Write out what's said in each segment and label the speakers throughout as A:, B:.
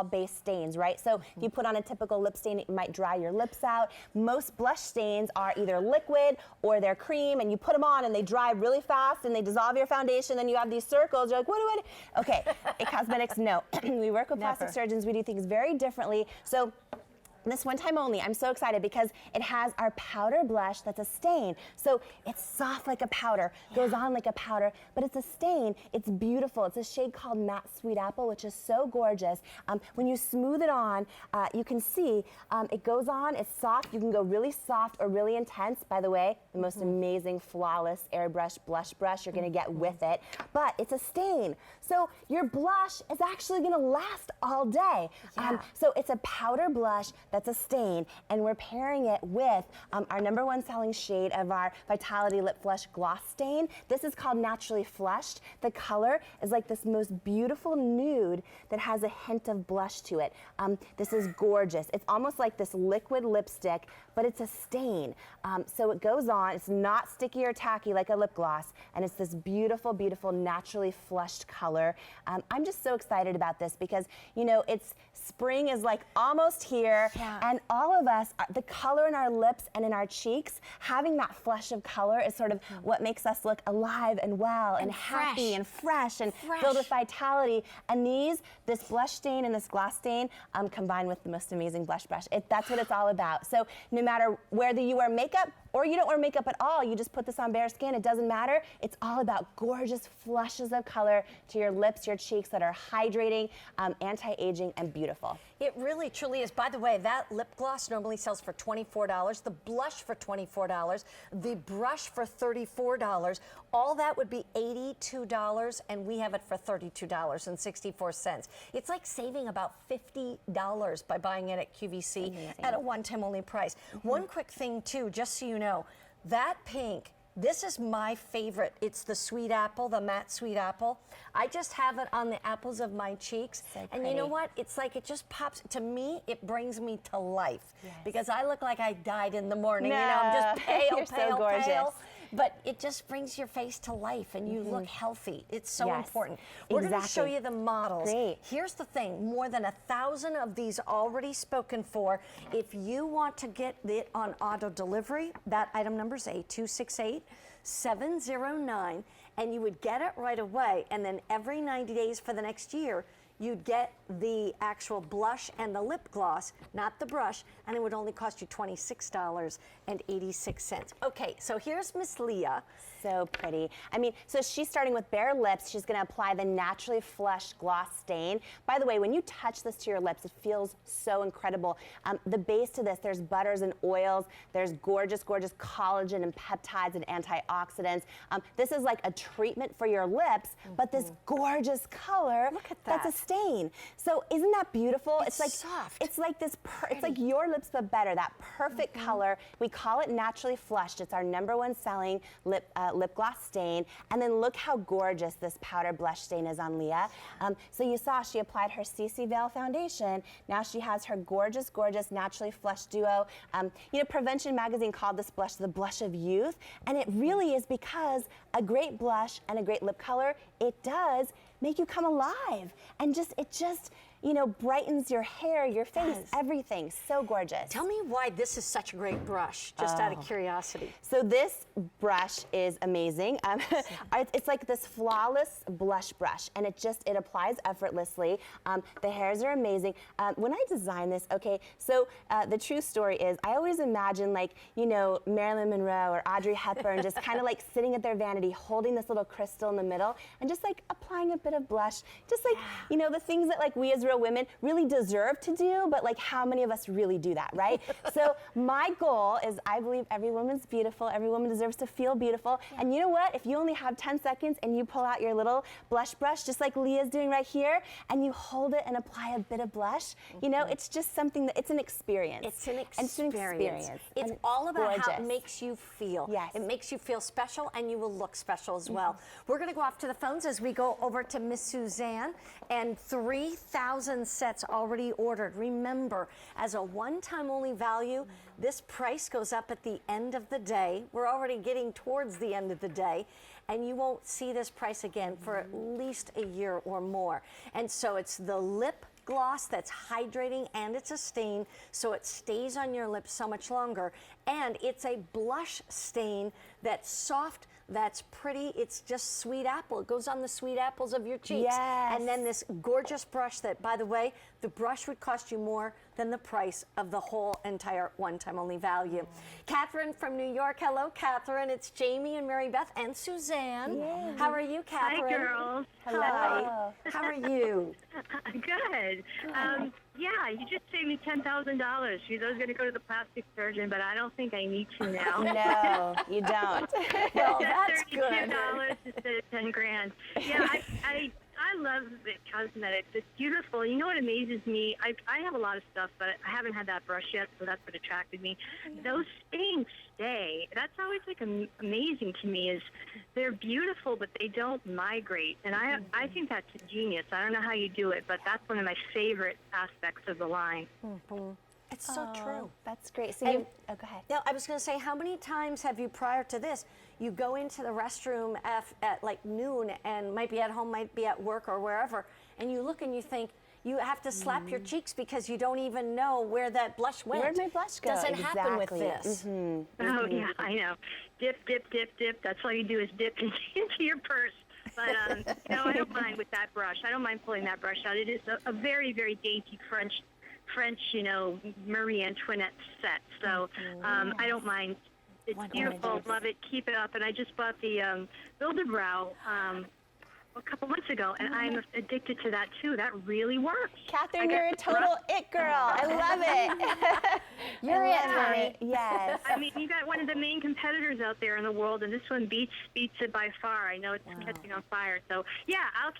A: alcohol-based stains, right? So if you put on a typical lip stain, it might dry your lips out. Most blush stains are either liquid or they're cream, and you put them on and they dry really fast and they dissolve your foundation, then you have these circles. You're like, what do I do? Okay, at Cosmetics, no. We work with plastic surgeons. We do things very differently. So this one time only, I'm so excited because it has our powder blush that's a stain. So it's soft like a powder, goes on like a powder, but it's a stain. It's beautiful. It's a shade called Matte Sweet Apple, which is so gorgeous. When you smooth it on, you can see it goes on, it's soft. You can go really soft or really intense. By the way, the most amazing, flawless airbrush blush brush you're gonna get with it. But it's a stain. So your blush is actually gonna last all day. So it's a powder blush that's a stain, and we're pairing it with our #1 selling shade of our Vitality Lip Flush Gloss Stain. This is called Naturally Flushed. The color is like this most beautiful nude that has a hint of blush to it. This is gorgeous. It's almost like this liquid lipstick, but it's a stain. So it goes on, it's not sticky or tacky like a lip gloss, and it's this beautiful, beautiful, naturally flushed color. I'm just so excited about this because, you know, it's spring is like almost here, and all of us, the color in our lips and in our cheeks, having that flush of color is sort of what makes us look alive and well and happy and fresh and filled with vitality. And this blush stain and this gloss stain combined with the most amazing blush brush. That's what it's all about. So no matter whether you wear makeup or you don't wear makeup at all, you just put this on bare skin, it doesn't matter. It's all about gorgeous flushes of color to your lips, your cheeks that are hydrating, anti-aging, and beautiful.
B: It really, truly is. By the way, that lip gloss normally sells for $24, the blush for $24, the brush for $34. All that would be $82, and we have it for $32.64. It's like saving about $50 by buying it at QVC at a one-time only price. One quick thing, too, just so you know, that pink, this is my favorite. It's the sweet apple, the matte sweet apple. I just have it on the apples of my cheeks. So and you know what? It's like it just pops. To me, it brings me to life. Because I look like I died in the morning. You know, I'm just pale,
A: You're
B: pale,
A: so gorgeous.
B: pale. But it just brings your face to life and you look healthy. It's so important. We're going to show you the models.
A: Great.
B: Here's the thing, more than 1,000 of these already spoken for. If you want to get it on auto delivery, that item number is A268-709, and you would get it right away. And then every 90 days for the next year, you'd get the actual blush and the lip gloss, not the brush, and it would only cost you $26.86. Okay, so here's Miss Leah.
A: So pretty. I mean, so she's starting with bare lips. She's gonna apply the Naturally Flushed Gloss Stain. By the way, when you touch this to your lips, it feels so incredible. The base to this, there's butters and oils. There's gorgeous, gorgeous collagen and peptides and antioxidants. This is like a treatment for your lips, but this gorgeous color,
B: look at that.
A: That's a stain. So isn't that beautiful?
B: It's like soft.
A: It's like this, it's like your lips but better, that perfect color. We call it Naturally Flushed. It's our #1 selling lip gloss stain. And then look how gorgeous this powder blush stain is on Leah. So you saw she applied her CC Veil foundation. Now she has her gorgeous, gorgeous Naturally Flushed duo. You know, Prevention Magazine called this blush the blush of youth. And it really is because a great blush and a great lip color, it does make you come alive. And it just, you know, brightens your hair, your face, everything. So gorgeous.
B: Tell me why this is such a great brush, just out of curiosity.
A: So this brush is amazing. It's like this flawless blush brush, and it applies effortlessly. The hairs are amazing. When I designed this, okay, so the true story is I always imagine, like, you know, Marilyn Monroe or Audrey Hepburn just kind of like sitting at their vanity, holding this little crystal in the middle, and just like applying a bit of blush, just like, you know, the things that like we as real women really deserve to do, but like how many of us really do that, right? So my goal is I believe every woman's beautiful, every woman deserves to feel beautiful, and you know what? If you only have 10 seconds and you pull out your little blush brush, just like Leah's doing right here, and you hold it and apply a bit of blush, you know, it's just something that, it's an experience.
B: It's an experience. It's all about how it makes you feel.
A: Yes.
B: It makes you feel special, and you will look special as well. We're gonna go off to the phones as we go over to Miss Suzanne, and 3,000 sets already ordered. Remember, as a one-time only value, this price goes up at the end of the day. We're already getting towards the end of the day, and you won't see this price again for at least a year or more. And so it's the lip gloss that's hydrating and it's a stain, so it stays on your lips so much longer. And it's a blush stain that's soft, that's pretty. It's just sweet apple. It goes on the sweet apples of your cheeks.
A: Yes.
B: And then this gorgeous brush that, by the way, the brush would cost you more than the price of the whole entire one-time only value. Catherine from New York. Hello, Catherine. It's Jamie and Mary Beth and Suzanne.
A: Yay.
B: How are you, Catherine?
C: Hi, girls.
A: Hello.
B: Hi. How are you?
C: Good. Yeah, you just saved me $10,000. I was going to go to the plastic surgeon, but I don't think I need to now.
A: No, you don't.
B: Well, that's
C: $32
B: good.
C: instead of 10 grand. Yeah, I love the cosmetics. It's beautiful. You know what amazes me? I have a lot of stuff, but I haven't had that brush yet, so that's what attracted me. Those stains stay. That's always like amazing to me. Is they're beautiful, but they don't migrate, and I think that's a genius. I don't know how you do it, but that's one of my favorite aspects of the line.
B: It's so true.
A: That's great. So
B: And-
A: go ahead.
B: Now, I was going to say, how many times have you, prior to this, you go into the restroom at like noon and might be at home, might be at work or wherever, and you look and you think, you have to slap your cheeks because you don't even know where that blush went.
A: Where'd my blush go?
B: Doesn't happen with
A: Exactly.
B: this.
C: Oh, yeah, I know. Dip, dip, dip, dip. That's all you do is dip into your purse. But, no, I don't mind with that brush. I don't mind pulling that brush out. It is a very, very dainty French, Marie Antoinette set. So I don't mind. It's beautiful. Love it. Keep it up. And I just bought the Build-A-Brow a couple months ago, and I'm addicted to that too. That really works.
A: Catherine, you're a total it girl. I love it.
B: You're it, honey.
A: it. Yes.
C: I mean, you got one of the main competitors out there in the world, and this one beats it by far. I know it's catching on fire. So, yeah, I'm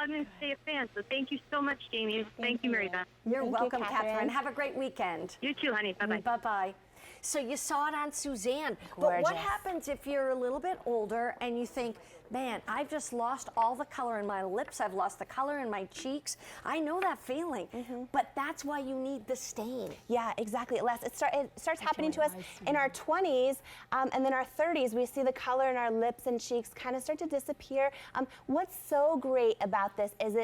C: going to stay a fan. So thank you so much, Jamie. Thank you, Mary Beth.
B: You're
A: Thank you,
B: welcome,
A: Catherine.
B: Catherine. Have a great weekend.
C: You too, honey. Bye-bye.
B: Bye-bye. So you saw it on Suzanne. But what
A: Gorgeous.
B: happens if you're a little bit older and you think, man, I've just lost all the color in my lips. I've lost the color in my cheeks. I know that feeling. But that's why you need the stain.
A: Yeah, exactly. It starts happening to us in our 20s, and then our 30s. We see the color in our lips and cheeks kind of start to disappear. What's so great about this is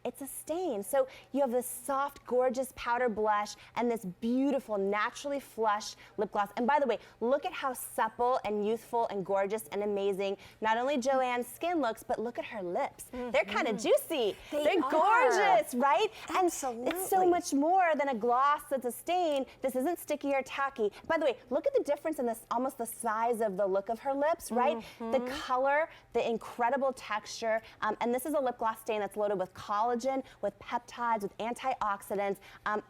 A: it's a stain. So you have this soft, gorgeous powder blush and this beautiful, naturally flushed lip gloss. And by the way, look at how supple and youthful and gorgeous and amazing not only Joanne's skin looks, but look at her lips. They're kind of juicy. They're
B: are.
A: gorgeous, right? And it's so
B: Absolutely.
A: much more than a gloss that's a stain. This isn't sticky or tacky. By the way, look at the difference in this, almost the size of the look of her lips, right? The color, the incredible texture, and this is a lip gloss stain that's loaded with collagen, with peptides, with antioxidants.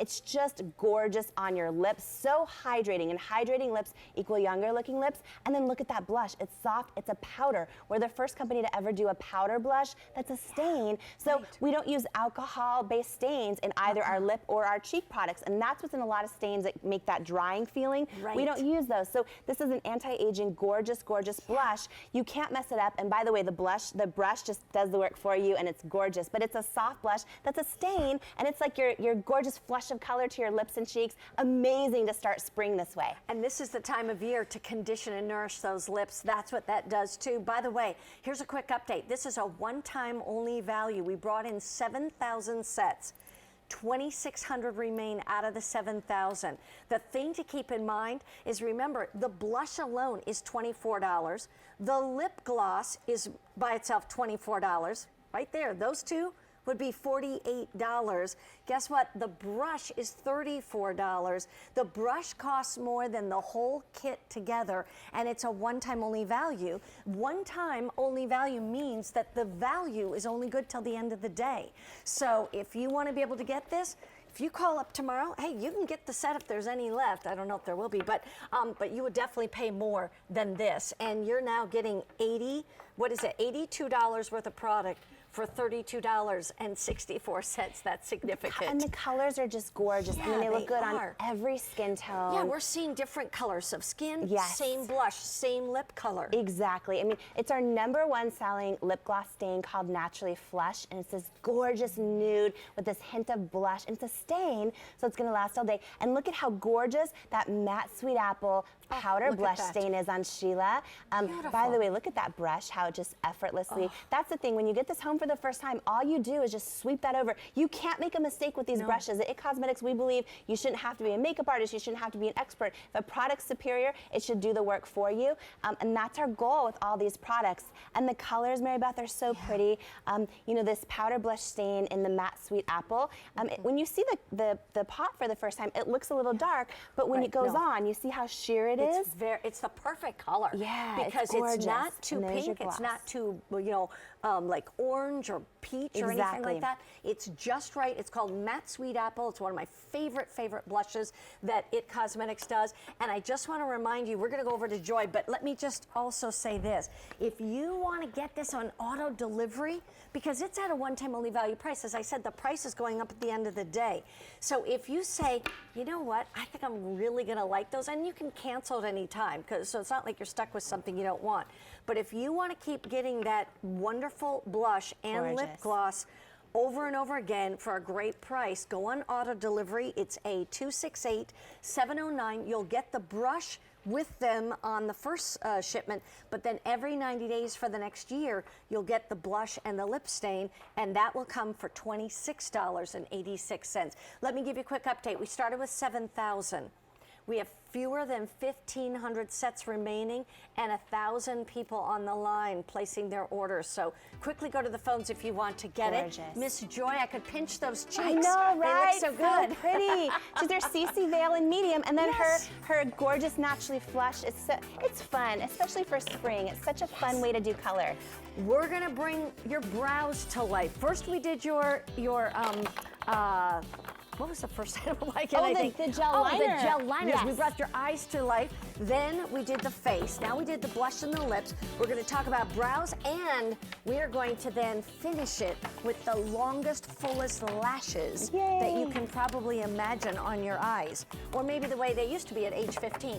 A: It's just gorgeous on your lips, so hydrating, and hydrating lips equal younger looking lips. And then look at that blush. It's soft, it's a powder. We're the first company to ever do a powder blush that's a stain. So we don't use alcohol-based stains in either our lip or our cheek products, and that's what's in a lot of stains that make that drying feeling.
B: Right.
A: We don't use those. So this is an anti-aging, gorgeous, gorgeous blush. You can't mess it up. And by the way, the brush just does the work for you, and it's gorgeous. But it's a soft blush that's a stain, and it's like your gorgeous flush of color to your lips and cheeks. Amazing to start spring this way.
B: And this is the time of year to condition and nourish those lips. That's what that does too. By the way, here's a quick update. This is a one-time only value. We brought in 7,000 sets. 2,600 remain out of the 7,000. The thing to keep in mind is, remember, the blush alone is $24. The lip gloss is by itself $24. Right there, those two would be $48. Guess what? The brush is $34. The brush costs more than the whole kit together, and it's a one-time only value. One-time only value means that the value is only good till the end of the day. So if you want to be able to get this, if you call up tomorrow, hey, you can get the set if there's any left. I don't know if there will be, but you would definitely pay more than this. And you're now getting $82 worth of product for $32.64. That's significant.
A: And the colors are just gorgeous. I mean, they look good on every skin tone.
B: Yeah, we're seeing different colors of skin,
A: Yes.
B: same blush, same lip color.
A: Exactly. I mean, it's our #1 selling lip gloss stain called Naturally Flush, and it's this gorgeous nude with this hint of blush. And it's a stain, so it's going to last all day. And look at how gorgeous that matte sweet apple powder
B: look at
A: blush
B: that.
A: stain is on Sheila. By
B: Beautiful.
A: the way, look at that brush, how it just effortlessly. That's the thing. When you get this home for the first time, all you do is just sweep that over. You can't make a mistake with these brushes. At It Cosmetics, we believe you shouldn't have to be a makeup artist, you shouldn't have to be an expert. If a product's superior, it should do the work for you. And that's our goal with all these products. And the colors, Mary Beth, are so pretty. You know, this powder blush stain in the matte sweet apple. When you see the pot for the first time, it looks a little dark, but when it goes on, you see how sheer it is?
B: It's the perfect color.
A: Yeah,
B: because it's not too pink, it's not too, you know, like orange or peach or anything like that. It's just right. It's called Matte Sweet Apple. It's one of my favorite blushes that It Cosmetics does. And I just want to remind you, we're going to go over to Joy, but let me just also say this. If you want to get this on auto delivery, because it's at a one-time only value price, as I said, the price is going up at the end of the day. So if you say, you know what, I think I'm really going to like those, and you can cancel at any time, so it's not like you're stuck with something you don't want. But if you want to keep getting that wonderful blush and lip gloss over and over again for a great price, go on auto delivery. It's a 268-709. You'll get the brush with them on the first shipment, but then every 90 days for the next year, you'll get the blush and the lip stain, and that will come for $26.86. Let me give you a quick update. We started with 7,000. We have fewer than 1,500 sets remaining and 1,000 people on the line placing their orders. So quickly go to the phones if you want to get it. Miss Joy, I could pinch those cheeks.
A: I know, right?
B: They look so good.
A: So pretty. She's their CC Veil in medium, and then her gorgeous Naturally Flush. It's fun, especially for spring. It's such a fun way to do color.
B: We're gonna bring your brows to life. First, we did your what was the first item?
A: The gel liner.
B: The gel liners.
A: Yes.
B: We brought your eyes to life. Then we did the face. Now we did the blush and the lips. We're going to talk about brows, and we are going to then finish it with the longest, fullest lashes that you can probably imagine on your eyes. Or maybe the way they used to be at age 15.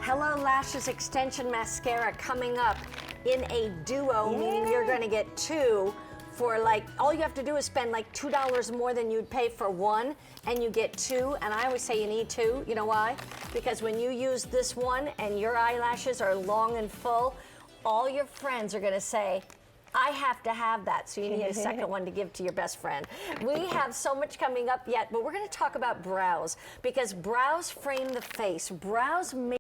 B: Hello Lashes Extension Mascara coming up in a duo, meaning you're going to get two for like, all you have to do is spend like $2 more than you'd pay for one, and you get two. And I always say you need two. You know why? Because when you use this one and your eyelashes are long and full, all your friends are going to say, I have to have that, so you need a second one to give to your best friend. We have so much coming up yet, but we're going to talk about brows, because brows frame the face. Brows make